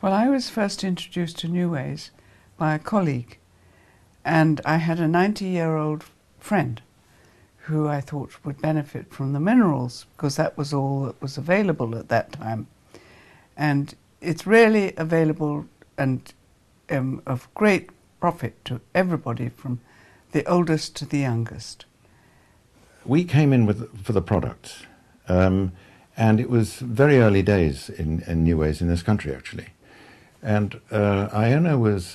Well, I was first introduced to New Ways by a colleague, and I had a 90-year-old friend who I thought would benefit from the minerals, because that was all that was available at that time. And it's really available and of great profit to everybody, from the oldest to the youngest. We came in for the products, and it was very early days in New Ways in this country, actually. And Iona was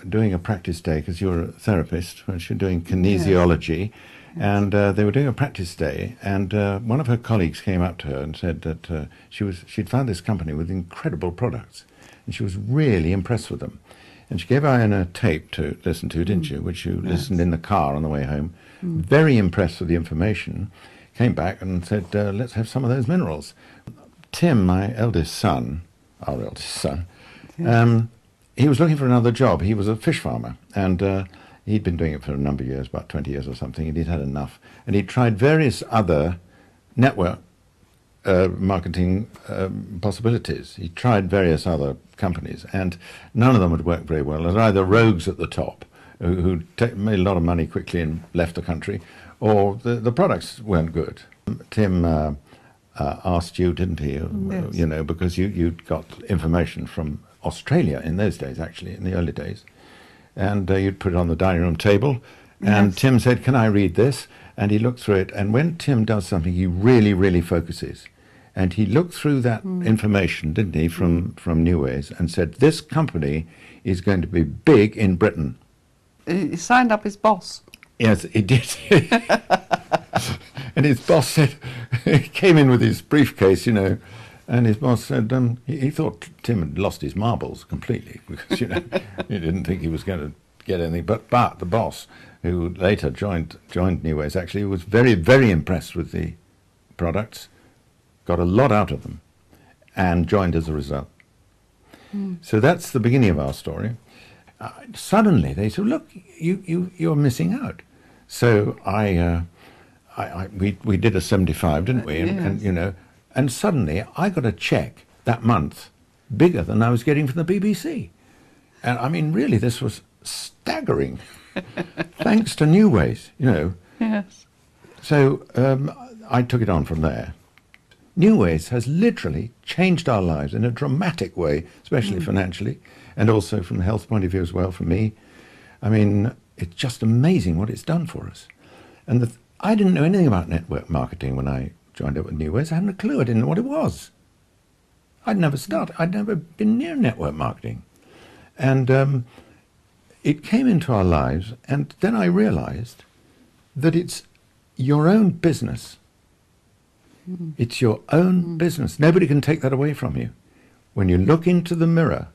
doing a practice day, because you're a therapist, when she was doing kinesiology, yes. And they were doing a practice day, and one of her colleagues came up to her and said that she'd found this company with incredible products, and she was really impressed with them. And she gave Iona a tape to listen to, didn't you, which you listened in the car on the way home. Very impressed with the information, came back and said, let's have some of those minerals. Tim, my eldest son, our eldest son, he was looking for another job. He was a fish farmer, and he'd been doing it for a number of years, about 20 years or something, and he'd had enough. And he'd tried various other network marketing possibilities. He tried various other companies, and none of them would work very well. There's either rogues at the top who made a lot of money quickly and left the country, or the products weren't good. Tim asked you, didn't he? Yes. You know, because you'd got information from Australia in those days, actually, in the early days. And you'd put it on the dining room table, and yes. Tim said, can I read this? And he looked through it, and when Tim does something, he really, really focuses. And he looked through that information, didn't he, from New Ways, and said, this company is going to be big in Britain. He signed up his boss. Yes, he did. And his boss said, he came in with his briefcase, you know, and his boss said he thought Tim had lost his marbles completely, because, you know, he didn't think he was going to get anything. But the boss, who later joined New Ways, actually was very, very impressed with the products, got a lot out of them, and joined as a result. So that's the beginning of our story. Suddenly they said, look, you're missing out. So we did a 75, didn't we? And you know, and suddenly I got a check that month bigger than I was getting from the BBC. And I mean, really, this was staggering, thanks to New Ways, you know. Yes. So I took it on from there. New Ways has literally changed our lives in a dramatic way, especially financially, and also from the health point of view as well for me. I mean, it's just amazing what it's done for us. And I didn't know anything about network marketing when I joined up with New Ways. I hadn't a clue. I didn't know what it was. I'd never been near network marketing. And it came into our lives, and then I realized that it's your own business. It's your own business. Nobody can take that away from you. When you look into the mirror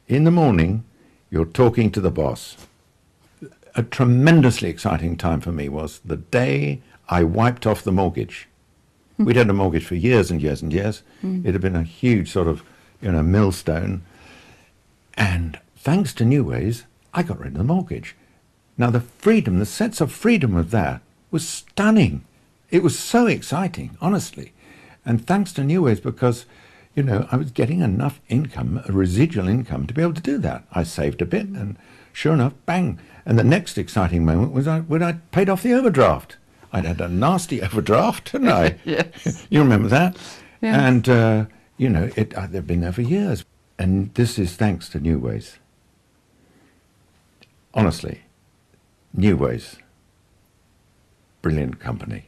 in the morning, you're talking to the boss. A tremendously exciting time for me was the day I wiped off the mortgage. We'd had a mortgage for years and years and years. It had been a huge sort of, you know, millstone. And thanks to New Ways, I got rid of the mortgage. Now the freedom, the sense of freedom of that was stunning. It was so exciting, honestly. And thanks to New Ways, because, you know, I was getting enough income, a residual income, to be able to do that. I saved a bit, and sure enough, bang. And the next exciting moment was when I paid off the overdraft. I'd had a nasty overdraft, hadn't I? Yes. You remember that? Yes. And, you know, they've been there for years. And this is thanks to New Ways. Honestly, New Ways, brilliant company.